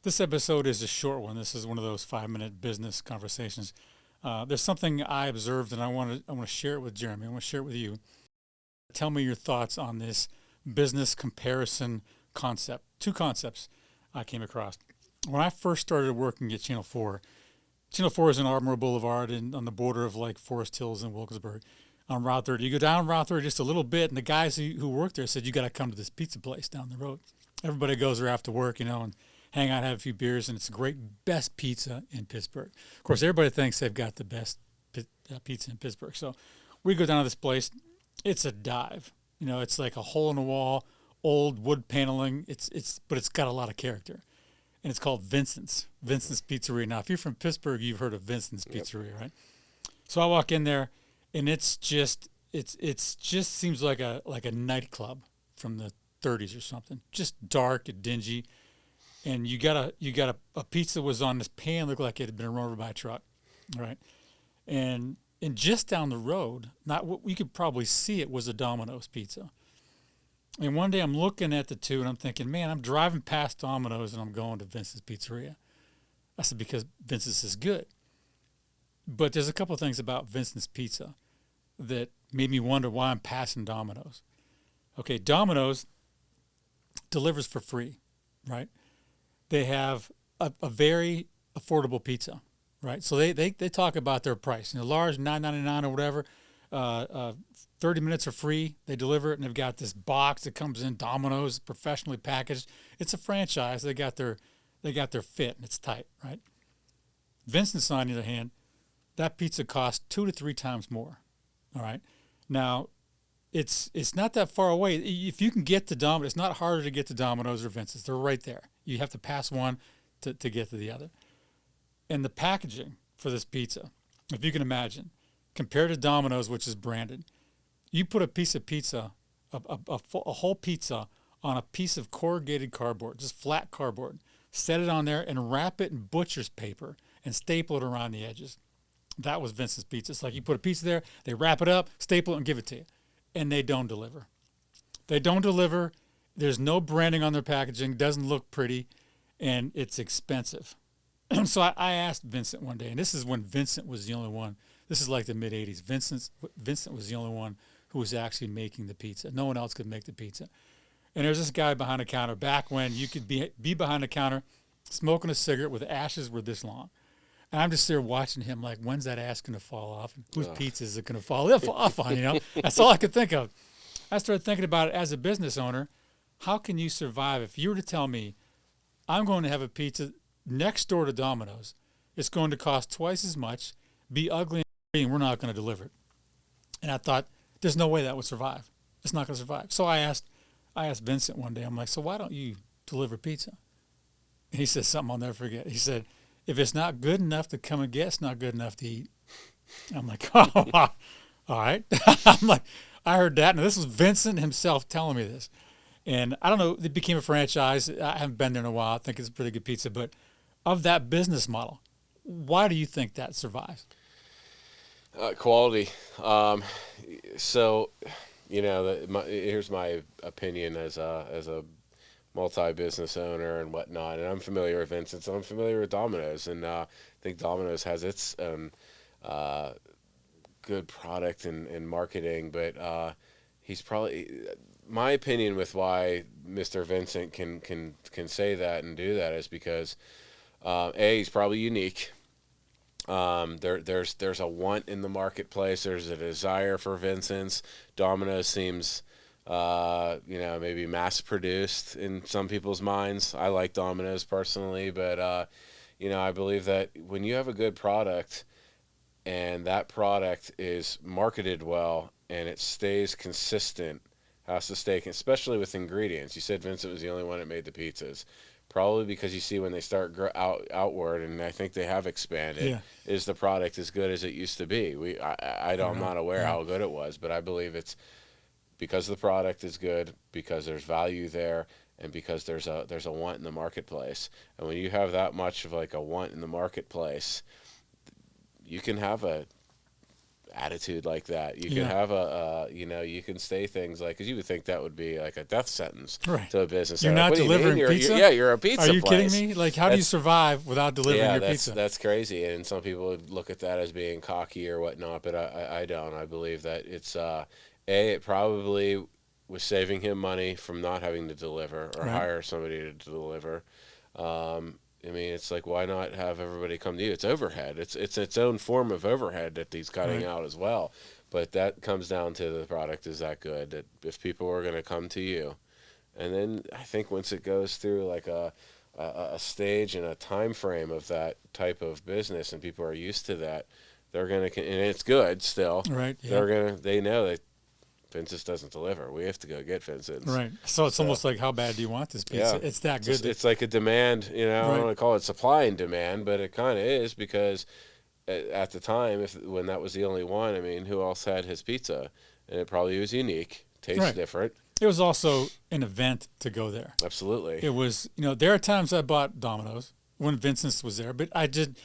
This episode is a short one. This is one of those 5-minute business conversations. There's something I observed, and I want to share it with Jeremy. I want to share it with you. Tell me your thoughts on this business comparison concept. Two concepts I came across when I first started working at Channel Four. Channel Four is in Ardmore Boulevard and on the border of like Forest Hills and Wilkesburg on Route 30. You go down Route 30 just a little bit, and the guys who worked there said you got to come to this pizza place down the road. Everybody goes there after work, and hang out, have a few beers, and it's a great, best pizza in Pittsburgh. Of course, everybody thinks they've got the best pizza in Pittsburgh. So we go down to this place. It's a dive. It's like a hole in the wall, old wood paneling. But it's got a lot of character, and it's called Vincent's Pizzeria. Now, if you're from Pittsburgh, you've heard of Vincent's Yep. Pizzeria, right? So I walk in there, and it's just seems like a nightclub from the 30s or something. Just dark and dingy, and you got a pizza was on this pan, looked like it had been run over by a truck, right? And just down the road, not what you could probably see it was a Domino's pizza. And one day I'm looking at the two and I'm thinking, man, I'm driving past Domino's and I'm going to Vince's Pizzeria. I said because Vince's is good. But there's a couple of things about Vincent's Pizza that made me wonder why I'm passing Domino's. Okay, Domino's delivers for free, right? They have a very affordable pizza, right? So they talk about their price. Large, $9.99 or whatever. Uh, uh, 30 minutes are free. They deliver it, and they've got this box that comes in Domino's, professionally packaged. It's a franchise. They got their fit, and it's tight, right? Vincent's, on the other hand, that pizza costs 2 to 3 times more. All right. Now, it's not that far away. If you can get to Domino's, it's not harder to get to Domino's or Vincent's. They're right there. You have to pass one to get to the other. And the packaging for this pizza, if you can imagine, compared to Domino's, which is branded, you put a piece of pizza, a whole pizza on a piece of corrugated cardboard, just flat cardboard, set it on there and wrap it in butcher's paper and staple it around the edges. That was Vincent's Pizza. It's like you put a pizza there, they wrap it up, staple it, and give it to you. And they don't deliver. They don't deliver. There's no branding on their packaging. Doesn't look pretty, and it's expensive. So I asked Vincent one day, and this is when Vincent was the only one. This is like the mid '80s. Vincent was the only one who was actually making the pizza. No one else could make the pizza. And there's this guy behind the counter back when you could be behind the counter, smoking a cigarette with ashes were this long. And I'm just there watching him like, when's that ass going to fall off? And whose pizza is it going to fall off on? That's all I could think of. I started thinking about it as a business owner. How can you survive if you were to tell me, I'm going to have a pizza next door to Domino's. It's going to cost twice as much, be ugly, and we're not going to deliver it. And I thought, there's no way that would survive. It's not going to survive. So I asked Vincent one day, I'm like, so why don't you deliver pizza? And he said something I'll never forget. He said, if it's not good enough to come and get, it's not good enough to eat. I'm like, oh, all right. I'm like, I heard that. And this was Vincent himself telling me this. And I don't know, it became a franchise. I haven't been there in a while. I think it's a pretty good pizza. But of that business model, why do you think that survives? Quality. So, here's my opinion as a multi-business owner and whatnot. And I'm familiar with Vincent's. I'm familiar with Domino's, and I think Domino's has its uh, good product and marketing. But he's probably my opinion with why Mr. Vincent can say that and do that is because he's probably unique. There's a want in the marketplace. There's a desire for Vincent's. Domino's seems, maybe mass produced in some people's minds. I like Domino's personally, but I believe that when you have a good product and that product is marketed well and it stays consistent, has to stay, especially with ingredients. You said Vincent was the only one that made the pizzas. Probably because you see when they start outward, and I think they have expanded, Yeah, is the product as good as it used to be? I don't I'm know. not aware Yeah. how good it was, but I believe it's because the product is good, because there's value there, and because there's a want in the marketplace. And when you have that much of like a want in the marketplace, you can have a attitude like that. You Yeah. can have you can say things like, because you would think that would be like a death sentence Right. to a business. You're owner. Like, not what do you mean? delivering pizza? Yeah, you're a pizza Are you place. kidding me? Like, how do you survive without delivering your that's, pizza? That's crazy. And some people would look at that as being cocky or whatnot, but I don't. I believe that it's, it probably was saving him money from not having to deliver or Right. hire somebody to deliver. I mean, it's like, why not have everybody come to you? It's overhead. It's its own form of overhead that he's cutting Right. out as well. But that comes down to the product is that good, that if people are going to come to you. And then I think once it goes through like a stage and a time frame of that type of business and people are used to that, they're going to, and it's good still. Right. Yeah. They know that Vincent's doesn't deliver. We have to go get Vincent's. Right. So it's almost like, how bad do you want this pizza? Yeah. It's that good. It's like a demand, I Right. don't want to call it supply and demand, but it kind of is, because at the time, when that was the only one, I mean, who else had his pizza? And it probably was unique, tastes Right. different. It was also an event to go there. Absolutely. It was, there are times I bought Domino's when Vincent's was there, but I didn't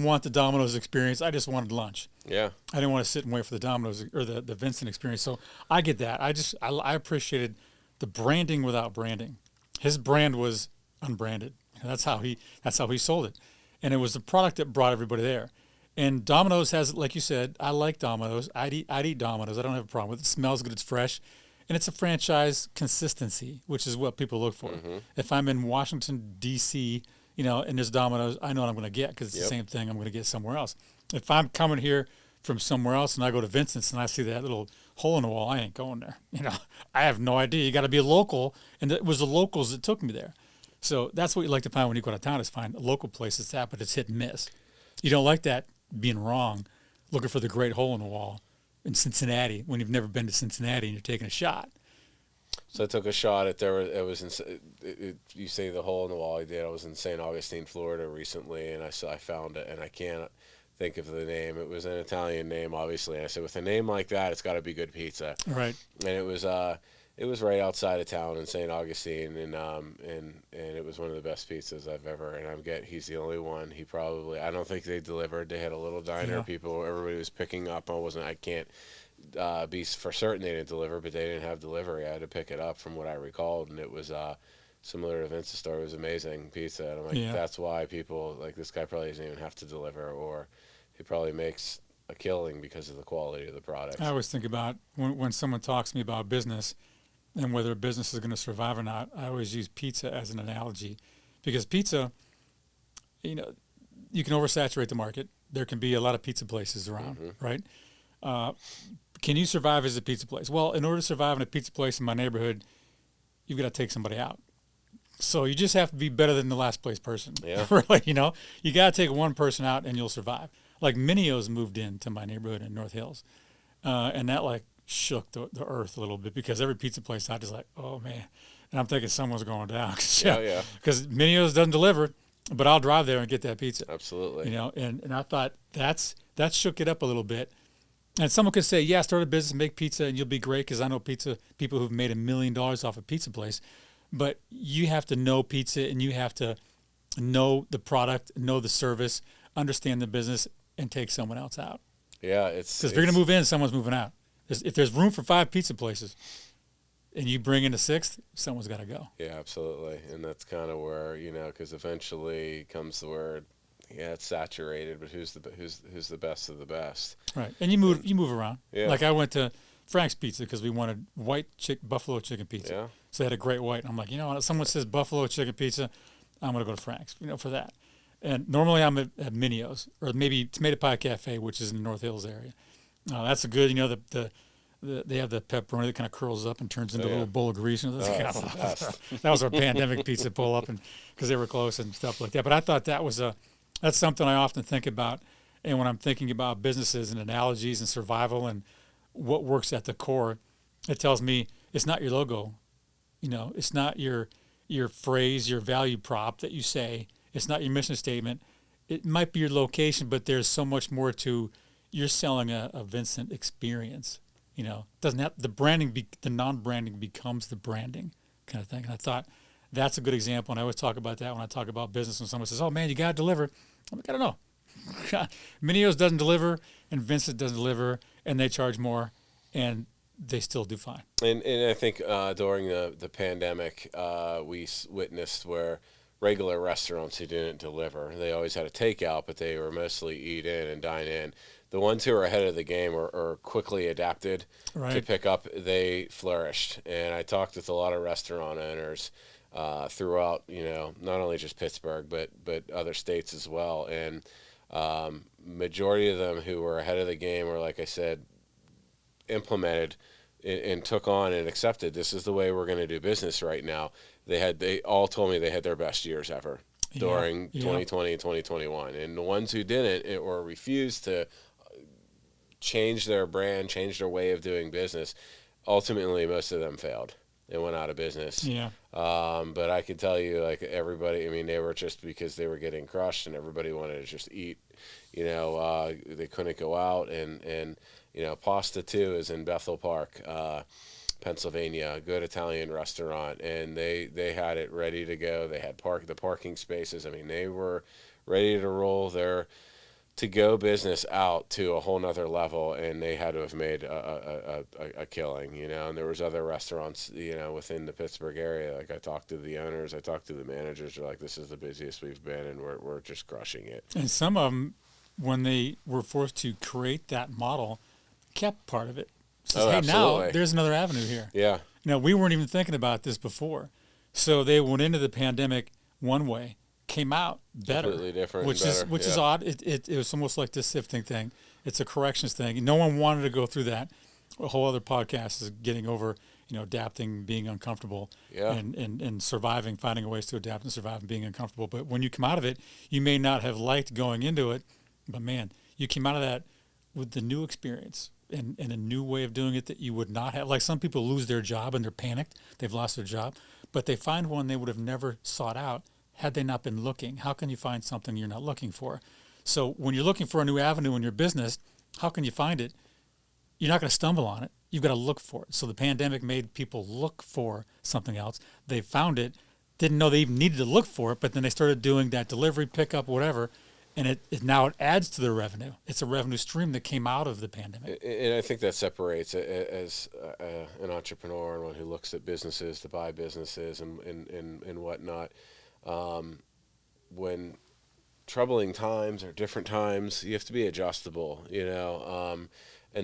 want the Domino's experience. I just wanted lunch. Yeah. I didn't want to sit and wait for the Domino's or the Vincent experience. So I get that. I appreciated the branding without branding. His brand was unbranded. That's how he sold it. And it was the product that brought everybody there. And Domino's has, like you said, I like Domino's. I'd eat Domino's. I don't have a problem with it. It smells good. It's fresh. And it's a franchise consistency, which is what people look for. Mm-hmm. If I'm in Washington, D.C., and there's Domino's, I know what I'm going to get, because it's the same thing I'm going to get somewhere else. If I'm coming here from somewhere else and I go to Vincent's and I see that little hole in the wall, I ain't going there. I have no idea. You got to be a local, and it was the locals that took me there. So that's what you like to find when you go to town, is find a local place that's that, but it's hit and miss. You don't like that being wrong, looking for the great hole in the wall in Cincinnati when you've never been to Cincinnati and you're taking a shot. So I took a shot at you say the hole in the wall I did. I was in St. Augustine, Florida recently, and I found it, and I can't think of the name. It was an Italian name, obviously. And I said, with a name like that, it's got to be good pizza. Right. And it was right outside of town in St. Augustine, and it was one of the best pizzas I've ever. And he's the only one. I don't think they delivered. They had a little diner. Yeah. Everybody was picking up. I can't be for certain they didn't deliver, but they didn't have delivery. I had to pick it up from what I recalled, and it was similar to Vince's story. It was amazing pizza, and I'm like, that's why people like this guy probably doesn't even have to deliver, or he probably makes a killing because of the quality of the product. I always think about when someone talks to me about business and whether a business is going to survive or not, I always use pizza as an analogy, because pizza, you can oversaturate the market. There can be a lot of pizza places around, right? Can you survive as a pizza place? Well, in order to survive in a pizza place in my neighborhood, you've got to take somebody out. So you just have to be better than the last place person. Yeah. Really, you got to take one person out and you'll survive. Like Minio's moved into my neighborhood in North Hills, and that like shook the earth a little bit, because every pizza place out is like, oh man, and I'm thinking someone's going down. Yeah. Because Minio's doesn't deliver, but I'll drive there and get that pizza. Absolutely. And I thought that shook it up a little bit. And someone could say, yeah, start a business, make pizza, and you'll be great, because I know people who've made $1 million off a pizza place. But you have to know pizza, and you have to know the product, know the service, understand the business, and take someone else out. Yeah, because if you're going to move in, someone's moving out. If there's room for 5 pizza places, and you bring in a 6th, someone's got to go. Yeah, absolutely, and that's kind of where because eventually comes the word. Yeah, it's saturated, but who's the best of the best? Right, and you move around. Yeah. Like I went to Frank's Pizza because we wanted buffalo chicken pizza. Yeah. So they had a great white. I'm like, if someone says buffalo chicken pizza, I'm gonna go to Frank's, for that. And normally I'm at Minio's or maybe Tomato Pie Cafe, which is in the North Hills area. That's a good. They have the pepperoni that kind of curls up and turns into a little bowl of grease. That was our pandemic pizza pull up, and because they were close and stuff like that. But I thought that's something I often think about, and when I'm thinking about businesses and analogies and survival and what works at the core, it tells me it's not your logo, it's not your phrase, your value prop that you say, it's not your mission statement. It might be your location, but there's so much more to. You're selling a Vincent experience. Doesn't have the branding. The non-branding becomes the branding kind of thing. And I thought that's a good example. And I always talk about that when I talk about business. When someone says, "Oh man, you got to deliver," I'm like, I don't know. Mineo's doesn't deliver, and Vincent doesn't deliver, and they charge more, and they still do fine. And I think during the pandemic, witnessed where regular restaurants who didn't deliver, they always had a takeout, but they were mostly eat in and dine in. The ones who are ahead of the game or quickly adapted to Right. pick up, they flourished. And I talked with a lot of restaurant owners throughout, not only just Pittsburgh, but other states as well. And majority of them who were ahead of the game were, like I said, implemented and took on and accepted this is the way we're going to do business right now. They all told me they had their best years ever during 2020 and 2021. And the ones who didn't or refused to change their brand, change their way of doing business, ultimately most of them failed and went out of business. Yeah. But I can tell you, like everybody, I mean, they were just because they were getting crushed and everybody wanted to just eat. They couldn't go out and Pasta too is in Bethel Park, Pennsylvania, a good Italian restaurant, and they had it ready to go. They had the parking spaces. I mean, they were ready to roll their to-go business out to a whole nother level, and they had to have made a killing, And there was other restaurants, within the Pittsburgh area. Like I talked to the owners, I talked to the managers. They're like, "This is the busiest we've been, and we're just crushing it." And some of them, when they were forced to create that model, kept part of it. Says, hey, absolutely. now there's another avenue here. Yeah. We weren't even thinking about this before. So they went into the pandemic one way, came out better. Completely different. Which and better. is odd. It was almost like this sifting thing. It's a corrections thing. No one wanted to go through that. A whole other podcast is getting over, adapting, being uncomfortable, Yeah. and surviving, finding ways to adapt and survive and being uncomfortable. But when you come out of it, you may not have liked going into it, but man, you came out of that with the new experience and a new way of doing it that you would not have. Like some people lose their job and they're panicked. They've lost their job, but they find one they would have never sought out had they not been looking. How can you find something you're not looking for? So when you're looking for a new avenue in your business, how can you find it? You're not going to stumble on it. You've got to look for it. So the pandemic made people look for something else. They found it, didn't know they even needed to look for it, but then they started doing that delivery, pickup, whatever, and it now adds to their revenue. It's a revenue stream that came out of the pandemic. And I think that separates as an entrepreneur and one who looks at businesses to buy businesses and whatnot. When troubling times or different times, you have to be adjustable, and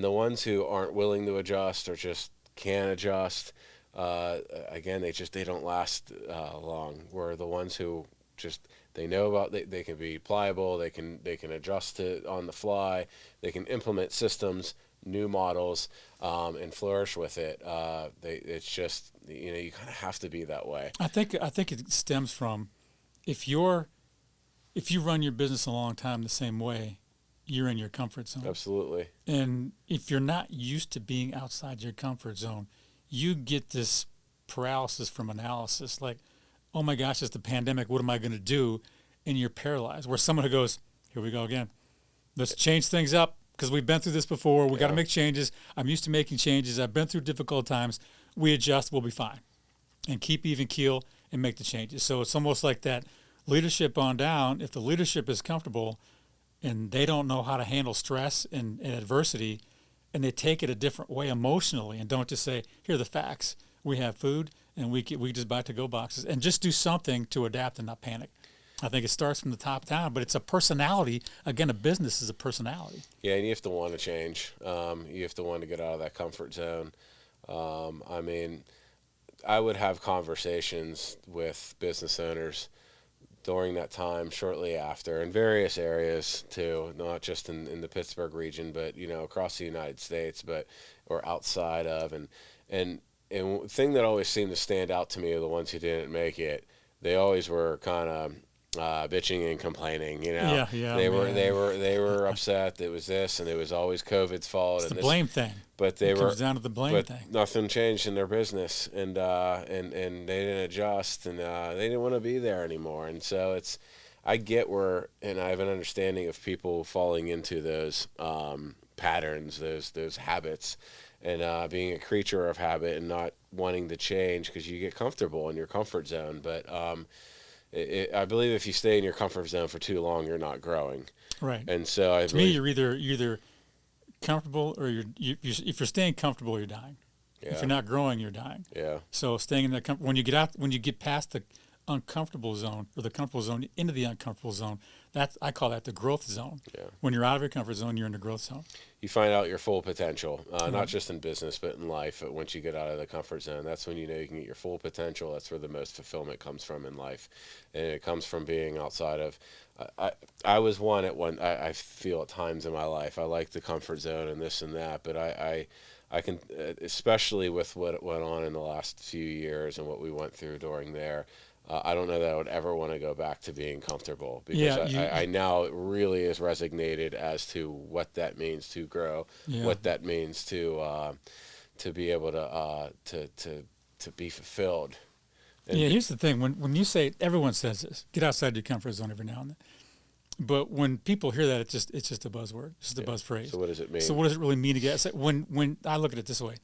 the ones who aren't willing to adjust or just can't adjust, again, they don't last long. Where the ones who just they know about they can be pliable, they can adjust to on the fly, they can implement systems, new models, and flourish with it. It's just you kind of have to be that way. I think it stems from if you run your business a long time the same way, you're in your comfort zone. Absolutely. And if you're not used to being outside your comfort zone, you get this paralysis from analysis. Like, oh my gosh, it's the pandemic. What am I going to do? And you're paralyzed. Where someone who goes, here we go again. Let's change things up because we've been through this before. We got to make changes. I'm used to making changes. I've been through difficult times. We adjust. We'll be fine. And keep even keel and make the changes. So it's almost like that leadership on down. If the leadership is comfortable and they don't know how to handle stress and adversity, and they take it a different way emotionally and don't just say, here are the facts. We have food and we just buy to-go boxes and just do something to adapt and not panic. I think it starts from the top down, but it's a personality. Again, a business is a personality. Yeah, and you have to want to change. You have to want to get out of that comfort zone. I mean, I would have conversations with business owners during that time, shortly after, in various areas too, not just in the Pittsburgh region, but across the United States, or outside of, and thing that always seemed to stand out to me are the ones who didn't make it. They always were kind of bitching and complaining. Yeah, they were upset. It was this, and it was always COVID's fault. It's and the blame thing. But it comes down to the blame thing. Nothing changed in their business, and they didn't adjust, and they didn't want to be there anymore. And so I get where, and I have an understanding of people falling into those patterns, those habits, and being a creature of habit and not wanting to change because you get comfortable in your comfort zone. But I believe if you stay in your comfort zone for too long, you're not growing. Right. And so I To me, believe, you're either comfortable or if you're staying comfortable, you're dying. If yeah, you're not growing, you're dying. yeah, So staying in that when you get past the uncomfortable zone or the comfortable zone into the uncomfortable zone, I call that the growth zone. yeah. When you're out of your comfort zone, you're in the growth zone. You find out your full potential, not Right. just in business, but in life. Once you get out of the comfort zone, that's when you know you can get your full potential. That's where the most fulfillment comes from in life. And it comes from being outside of. I was one at one. I feel at times in my life, I like the comfort zone and this and that, but I can, especially with what went on in the last few years and what we went through during there. I don't know that I would ever want to go back to being comfortable because Yeah. I now it really is resonated as to what that means to grow, Yeah. what that means to be able to be fulfilled. And Yeah. Here's the thing: when you say everyone says this, get outside your comfort zone every now and then. But when people hear that, it's just a buzzword, it's just a buzz phrase. so what does it mean? So what does it really mean to get? When I look at it this way,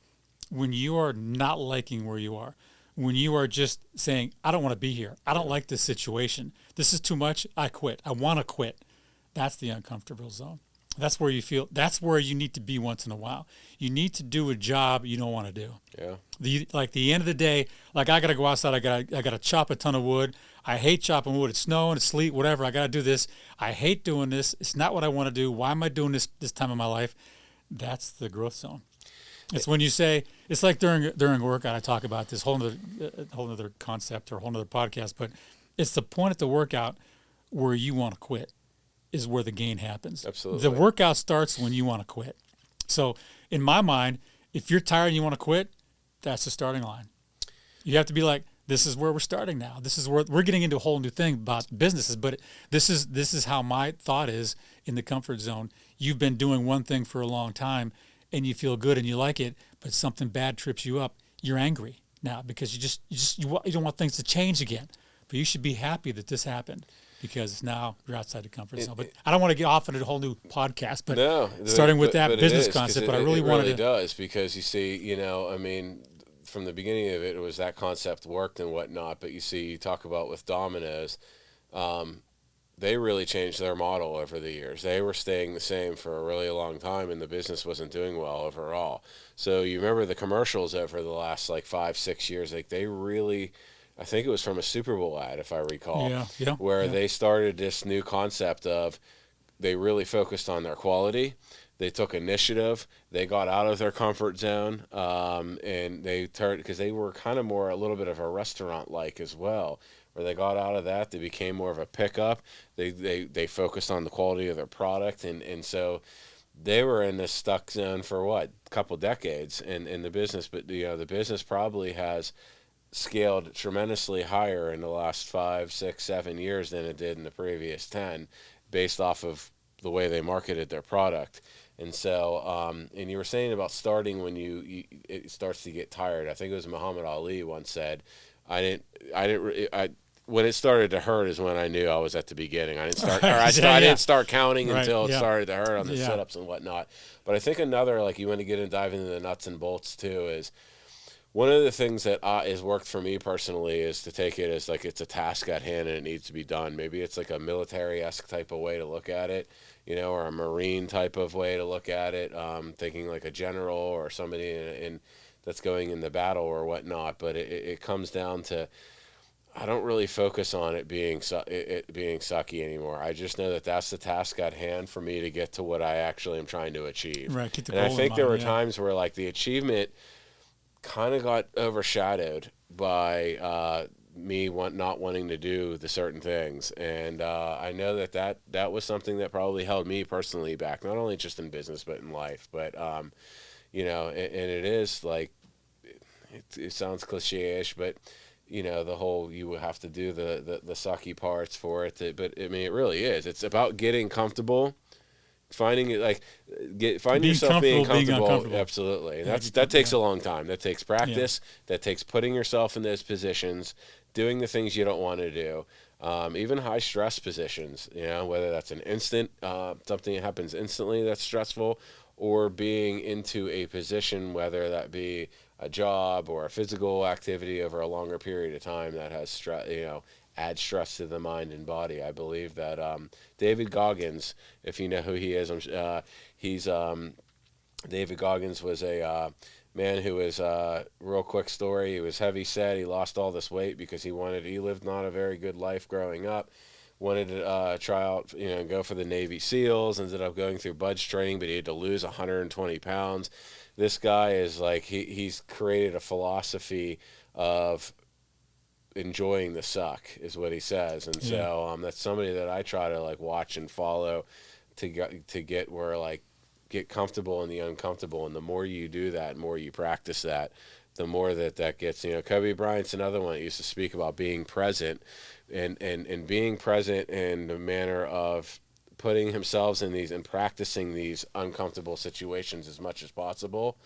when you are not liking where you are, when you are just saying, I don't want to be here, I don't like this situation, this is too much, I quit, I want to quit, that's the uncomfortable zone. That's where you feel. That's where you need to be once in a while. You need to do a job you don't want to do. Yeah. The end of the day, like I gotta go outside. I gotta chop a ton of wood. I hate chopping wood. It's snowing, it's sleet, whatever. I gotta do this. I hate doing this. It's not what I want to do. Why am I doing this time of my life? That's the growth zone. It's when you say it's like during a workout. I talk about this whole other concept or whole other podcast, but it's the point at the workout where you want to quit is where the gain happens. Absolutely. The workout starts when you want to quit. So in my mind, if you're tired and you want to quit, that's the starting line. You have to be like, this is where we're starting now. This is where we're getting into a whole new thing about businesses, but this is how my thought is in the comfort zone. You've been doing one thing for a long time and you feel good and you like it, but something bad trips you up. You're angry now because you don't want things to change again. But you should be happy that this happened because now you're outside the comfort zone. But I don't want to get off on a whole new podcast, but No, starting with that but business it is, 'cause concept, but I really it wanted really to. does because you see, I mean, from the beginning of it, it was that concept worked and whatnot. But you see, you talk about with Domino's, they really changed their model over the years. They were staying the same for a really long time, and the business wasn't doing well overall. So you remember the commercials over the last like 5-6 years, like they really. I think it was from a Super Bowl ad, if I recall, where they started this new concept of they really focused on their quality. They took initiative. They got out of their comfort zone, and they turned because they were kind of more a little bit of a restaurant-like as well, where they got out of that. They became more of a pickup. They focused on the quality of their product, and so they were in this stuck zone for what a couple decades in the business. But the business probably has scaled tremendously higher in the last 5, 6, 7 years than it did in the previous 10, based off of the way they marketed their product. And so, and you were saying about starting when it starts to get tired. I think it was Muhammad Ali once said, when it started to hurt is when I knew I was at the beginning. I didn't start, I didn't start counting until it started to hurt on the sit-ups and whatnot. But I think another, like you want to get and dive into the nuts and bolts too, is one of the things that has worked for me personally is to take it as like it's a task at hand and it needs to be done. Maybe it's like a military-esque type of way to look at it, or a Marine type of way to look at it, thinking like a general or somebody in that's going in the battle or whatnot. But it comes down to I don't really focus on it being sucky anymore. I just know that that's the task at hand for me to get to what I actually am trying to achieve. Right, get the and goal I think in there mind, were times where like the achievement kind of got overshadowed by me not wanting to do the certain things, and I know that was something that probably held me personally back, not only just in business but in life. But and it is like it sounds cliche-ish, but the whole you would have to do the sucky parts for it. But I mean, it really is. It's about getting comfortable. Finding it find yourself being comfortable. Absolutely, and that takes a long time. That takes practice. That takes putting yourself in those positions, doing the things you don't want to do, even high stress positions. Whether that's an instant something that happens instantly that's stressful, or being into a position, whether that be a job or a physical activity over a longer period of time that has stress. add stress to the mind and body. I believe that David Goggins, if you know who he is, he's David Goggins was a man who was real quick story. He was heavy set. He lost all this weight because he lived not a very good life growing up. Wanted to try out, go for the Navy SEALs. Ended up going through budge training, but he had to lose 120 pounds. This guy is like he's created a philosophy of enjoying the suck, is what he says, and so that's somebody that I try to like watch and follow to get where like get comfortable in the uncomfortable, and the more you do that, the more you practice that, the more that gets. Kobe Bryant's another one that used to speak about being present, and being present in the manner of putting himself in these and practicing these uncomfortable situations as much as possible.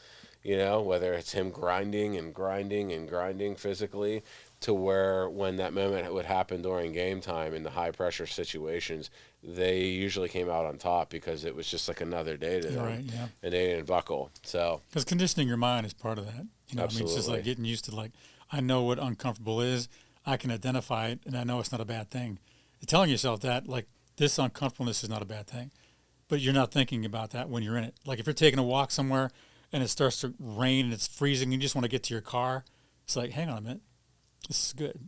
Whether it's him grinding and grinding and grinding physically, to where when that moment would happen during game time in the high pressure situations, they usually came out on top because it was just like another day to them, right, yeah. and they didn't buckle. So because conditioning your mind is part of that. Absolutely. It's just like getting used to, like, I know what uncomfortable is. I can identify it, and I know it's not a bad thing. And telling yourself that, like, this uncomfortableness is not a bad thing, but you're not thinking about that when you're in it. Like if you're taking a walk somewhere and it starts to rain and it's freezing and you just want to get to your car, it's like, hang on a minute, this is good.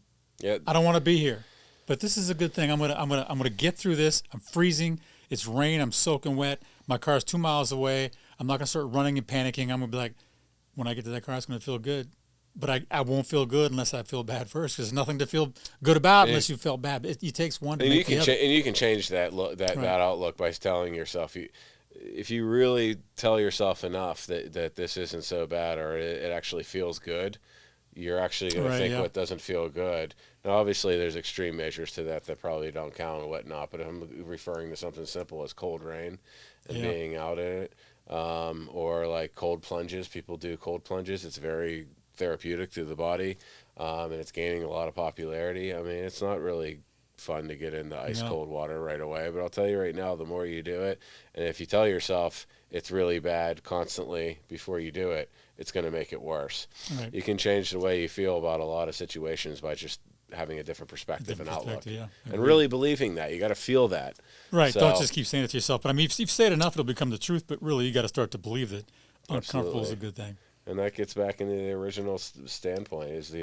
Yeah. I don't want to be here, but this is a good thing. I'm gonna get through this. I'm freezing. It's rain. I'm soaking wet. My car's 2 miles away. I'm not gonna start running and panicking. I'm gonna be like, when I get to that car, it's gonna feel good. But I won't feel good unless I feel bad first, because there's nothing to feel good about unless you felt bad. It takes one to and make the other. And you can change that that outlook by telling yourself, if you really tell yourself enough that this isn't so bad, or it actually feels good, you're actually going to think what doesn't feel good. Now, obviously, there's extreme measures to that probably don't count and whatnot, but I'm referring to something simple as cold rain and being out in it, or like cold plunges. People do cold plunges. It's very therapeutic to the body, and it's gaining a lot of popularity. I mean, it's not really fun to get into ice cold water right away, but I'll tell you right now, the more you do it, and if you tell yourself it's really bad constantly before you do it, it's going to make it worse. Right. You can change the way you feel about a lot of situations by just having a different perspective and outlook, and really believing that. You got to feel that. Right. So, don't just keep saying it to yourself. But I mean, if you've said it enough, it'll become the truth. But really, you got to start to believe that uncomfortable is a good thing. And that gets back into the original standpoint, is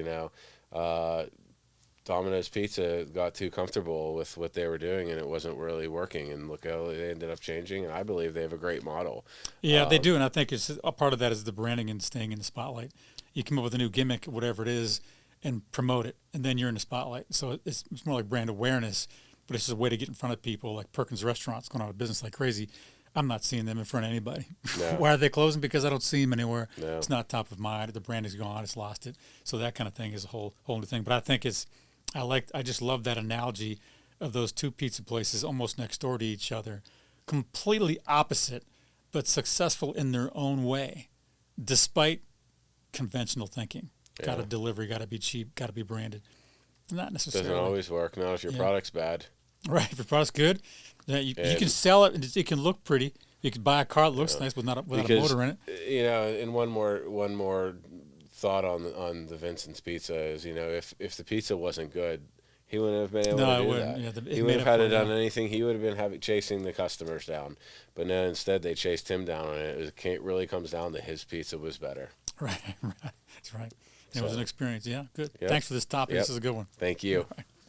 Domino's Pizza got too comfortable with what they were doing, and it wasn't really working. And look how they ended up changing. And I believe they have a great model. Yeah, they do. And I think it's a part of that is the branding and staying in the spotlight. You come up with a new gimmick, whatever it is, and promote it, and then you're in the spotlight. So it's more like brand awareness, but it's just a way to get in front of people. Like Perkins Restaurant's going out of business like crazy. I'm not seeing them in front of anybody. No. Why are they closing? Because I don't see them anywhere. No. It's not top of mind. The brand is gone. It's lost it. So that kind of thing is a whole new thing. But I think I just love that analogy of those two pizza places almost next door to each other, completely opposite, but successful in their own way, despite conventional thinking. Yeah. Got to deliver, got to be cheap, got to be branded. Not necessarily. Doesn't always work. Not if your product's bad. Right. If your product's good, you can sell it. It can look pretty. You can buy a car that looks nice without a motor in it. And one more thought on the Vincent's Pizza is, if the pizza wasn't good, he wouldn't have been able to do that. Yeah, he wouldn't have done anything. He would have been chasing the customers down. But no, instead they chased him down, and it really comes down to his pizza was better. Right. That's right. It was an experience. Yeah, good. Yep. Thanks for this topic. Yep. This is a good one. Thank you.